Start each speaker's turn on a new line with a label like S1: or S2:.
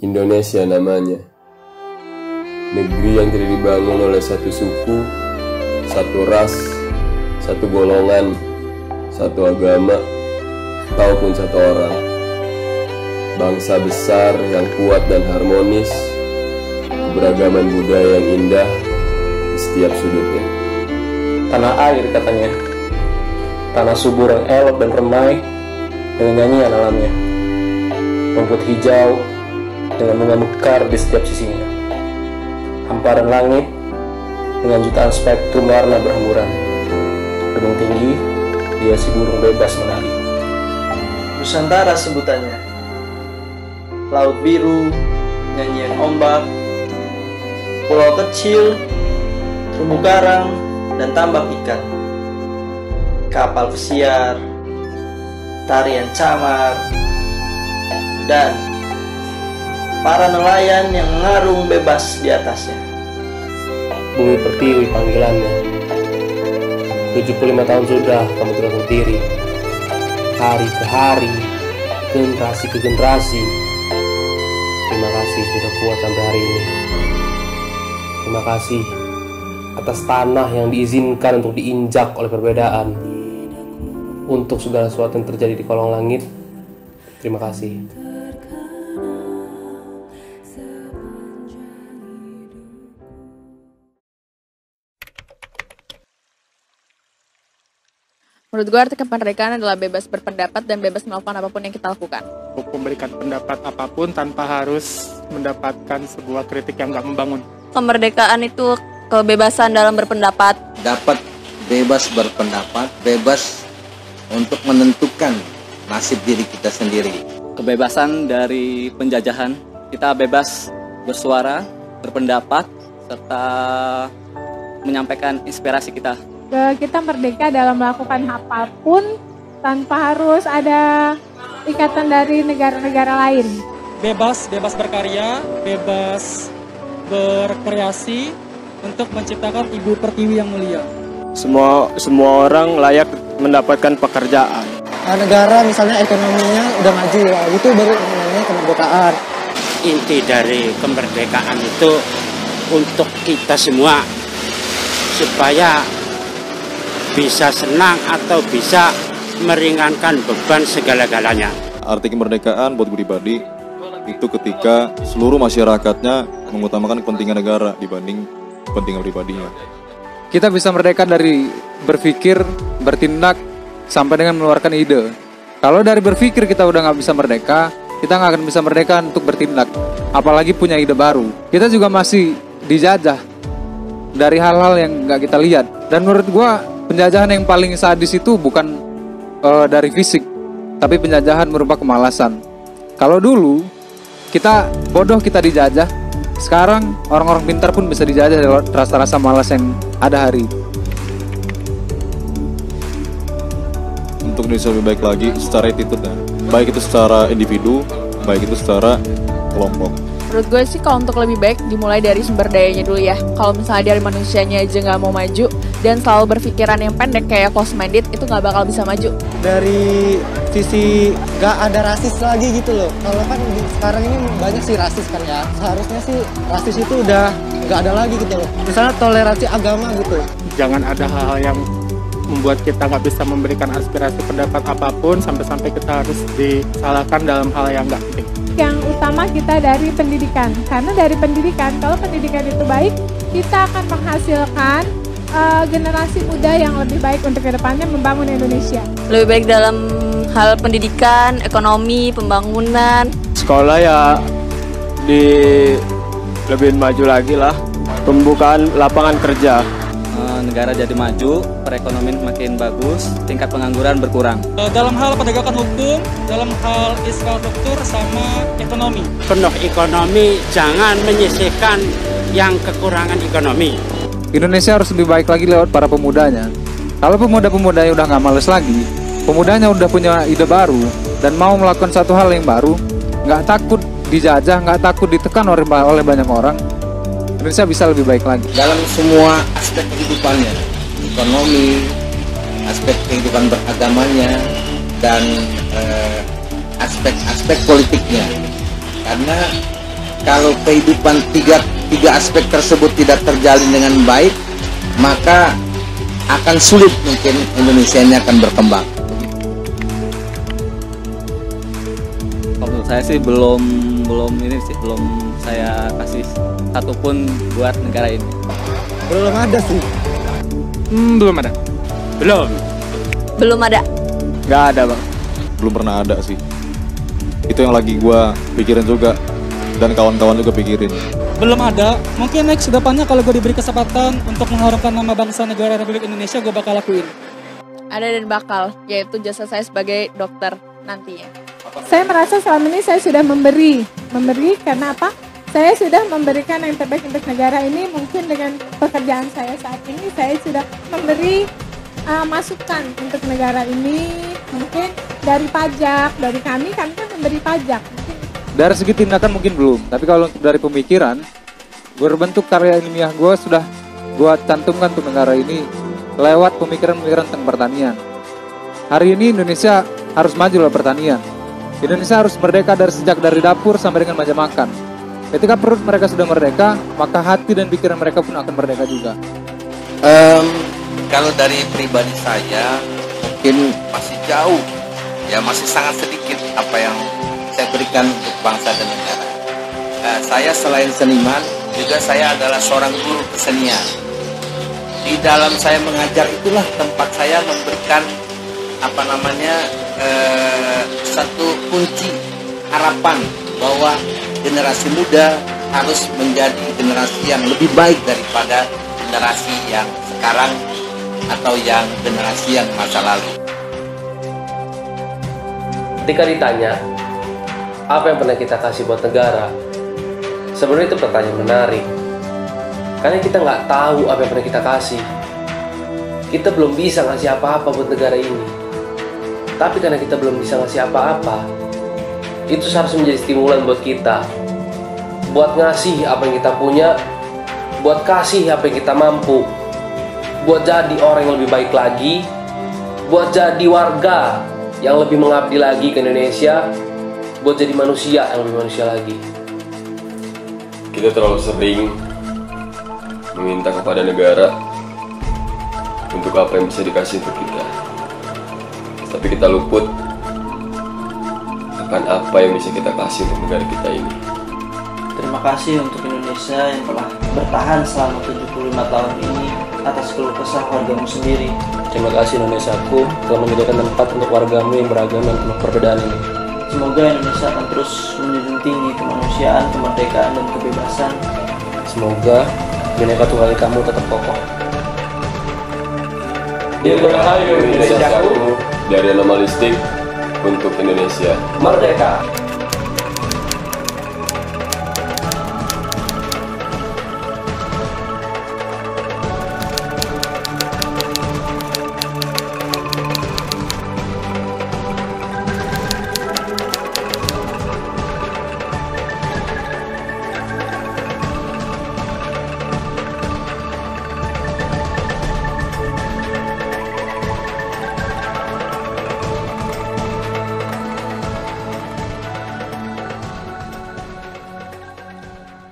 S1: Indonesia namanya, negeri yang tidak dibangun oleh satu suku, satu ras, satu golongan, satu agama, ataupun satu orang. Bangsa besar yang kuat dan harmonis, keberagaman budaya yang indah di setiap sudutnya.
S2: Tanah air katanya, tanah subur yang elok dan remai dengan nyanyian alamnya, rumput hijau dengan bunga mekar di setiap sisinya, hamparan langit dengan jutaan spektrum warna berhamburan, gedung tinggi dihiasi burung bebas menari. Nusantara sebutannya, laut biru, nyanyian ombak, pulau kecil, terumbu karang, dan tambak ikan, kapal pesiar, tarian camar, dan para nelayan yang mengarung bebas di atasnya.
S3: Bumi Pertiwi panggilannya. 75 tahun sudah kamu terus berdiri, hari ke hari, generasi ke generasi. Terima kasih sudah kuat sampai hari ini. Terima kasih atas tanah yang diizinkan untuk diinjak oleh perbedaan. Untuk segala sesuatu yang terjadi di kolong langit, terima kasih.
S4: Menurut gue arti kemerdekaan adalah bebas berpendapat dan bebas melakukan apapun yang kita lakukan.
S5: Memberikan pendapat apapun tanpa harus mendapatkan sebuah kritik yang gak membangun.
S4: Kemerdekaan itu kebebasan dalam berpendapat.
S6: Dapat bebas berpendapat, bebas untuk menentukan nasib diri kita sendiri.
S7: Kebebasan dari penjajahan, kita bebas bersuara, berpendapat, serta menyampaikan inspirasi kita.
S8: Kita merdeka dalam melakukan apapun tanpa harus ada ikatan dari negara-negara lain.
S9: Bebas berkarya, bebas berkreasi untuk menciptakan Ibu Pertiwi yang mulia.
S2: Semua orang layak mendapatkan pekerjaan.
S10: Negara misalnya ekonominya udah maju, itu baru namanya kemerdekaan.
S11: Inti dari kemerdekaan itu untuk kita semua, supaya bisa senang atau bisa meringankan beban segala-galanya.
S12: Arti kemerdekaan buat pribadi itu ketika seluruh masyarakatnya mengutamakan kepentingan negara dibanding kepentingan pribadinya.
S13: Kita bisa merdeka dari berpikir, bertindak, sampai dengan mengeluarkan ide. Kalau dari berpikir kita udah nggak bisa merdeka, kita nggak akan bisa merdeka untuk bertindak. Apalagi punya ide baru. Kita juga masih dijajah dari hal-hal yang nggak kita lihat. Dan menurut gua penjajahan yang paling sadis itu bukan dari fisik, tapi penjajahan berupa kemalasan. Kalau dulu kita bodoh, kita dijajah. Sekarang orang-orang pintar pun bisa dijajah lewat rasa-rasa malas yang ada hari.
S12: Untuk Indonesia lebih baik lagi secara attitude-nya, baik itu secara individu, baik itu secara kelompok.
S4: Menurut gue sih kalau untuk lebih baik dimulai dari sumber dayanya dulu ya. Kalau misalnya dari manusianya aja nggak mau maju dan selalu berpikiran yang pendek kayak close minded, itu nggak bakal bisa maju.
S10: Dari sisi nggak ada rasis lagi gitu loh. Kalau kan sekarang ini banyak sih rasis kan ya. Seharusnya sih rasis itu udah nggak ada lagi gitu loh. Misalnya toleransi agama gitu.
S5: Jangan ada hal-hal yang membuat kita nggak bisa memberikan aspirasi pendapat apapun sampai-sampai kita harus disalahkan dalam hal yang nggak penting.
S8: Yang utama kita dari pendidikan, karena dari pendidikan, kalau pendidikan itu baik, kita akan menghasilkan generasi muda yang lebih baik untuk kedepannya membangun Indonesia.
S4: Lebih baik dalam hal pendidikan, ekonomi, pembangunan.
S2: Sekolah ya lebih maju lagi lah, pembukaan lapangan kerja.
S7: Negara jadi maju, perekonomian makin bagus, tingkat pengangguran berkurang.
S9: Dalam hal penegakan hukum, dalam hal infrastruktur sama ekonomi.
S11: Penuh ekonomi, jangan menyisihkan yang kekurangan ekonomi.
S13: Indonesia harus lebih baik lagi lewat para pemudanya. Kalau pemuda-pemudanya udah nggak males lagi, pemudanya udah punya ide baru dan mau melakukan satu hal yang baru, nggak takut dijajah, nggak takut ditekan oleh banyak orang, Indonesia bisa lebih baik lagi.
S6: Dalam semua aspek kehidupannya, ekonomi, aspek kehidupan beragamanya, dan aspek-aspek politiknya. Karena kalau kehidupan tiga aspek tersebut tidak terjalin dengan baik, maka akan sulit mungkin Indonesia ini akan berkembang.
S7: Menurut saya sih belum saya kasih satupun buat negara ini.
S10: Belum ada sih.
S5: Belum ada.
S4: Belum ada.
S2: Nggak ada, Bang.
S12: Belum pernah ada sih. Itu yang lagi gua pikirin juga, dan kawan-kawan juga pikirin.
S9: Belum ada. Mungkin next kedepannya kalau gue diberi kesempatan untuk mengharumkan nama bangsa negara Republik Indonesia, gue bakal lakuin.
S4: Ada dan bakal, yaitu jasa saya sebagai dokter nantinya.
S8: Saya merasa selama ini saya sudah memberi karena apa? Saya sudah memberikan yang terbaik untuk negara ini. Mungkin dengan pekerjaan saya saat ini, saya sudah memberi masukan untuk negara ini. Mungkin dari pajak, dari kami kan memberi pajak.
S13: Dari segi tindakan mungkin belum, tapi kalau untuk dari pemikiran, berbentuk karya ilmiah gue sudah gue cantumkan untuk negara ini lewat pemikiran-pemikiran tentang pertanian. Hari ini Indonesia harus maju lewat pertanian. Indonesia harus merdeka dari dapur sampai dengan meja makan. Ketika perut mereka sudah merdeka, maka hati dan pikiran mereka pun akan merdeka juga.
S6: Kalau dari pribadi saya mungkin masih jauh, ya masih sangat sedikit apa yang saya berikan untuk bangsa dan negara. Saya selain seniman, juga saya adalah seorang guru kesenian. Di dalam saya mengajar itulah tempat saya memberikan satu kunci harapan bahwa generasi muda harus menjadi generasi yang lebih baik daripada generasi yang sekarang atau yang generasi yang masa lalu.
S3: Ketika ditanya apa yang pernah kita kasih buat negara, sebenarnya itu pertanyaan menarik. Karena kita nggak tahu apa yang pernah kita kasih. Kita belum bisa ngasih apa-apa buat negara ini. Tapi karena kita belum bisa ngasih apa-apa, itu seharusnya menjadi stimulan buat kita, buat ngasih apa yang kita punya, buat kasih apa yang kita mampu, buat jadi orang yang lebih baik lagi, buat jadi warga yang lebih mengabdi lagi ke Indonesia, buat jadi manusia yang lebih manusia lagi.
S1: Kita terlalu sering meminta kepada negara untuk apa yang bisa dikasih untuk kita, tapi kita luput akan apa yang bisa kita kasih untuk negara kita ini.
S14: Terima kasih untuk Indonesia yang telah bertahan selama 75 tahun ini atas keluh kesah wargamu sendiri.
S3: Terima kasih Indonesiaku telah menyediakan tempat untuk wargamu yang beragam dan penuh perbedaan ini.
S14: Semoga Indonesia akan terus menjunjung tinggi kemanusiaan, kemerdekaan, dan kebebasan.
S3: Semoga Bhinneka Tunggal Ika kamu tetap kokoh.
S1: Dirgahayu Indonesiaku, dari Anomalistik untuk Indonesia
S3: Merdeka.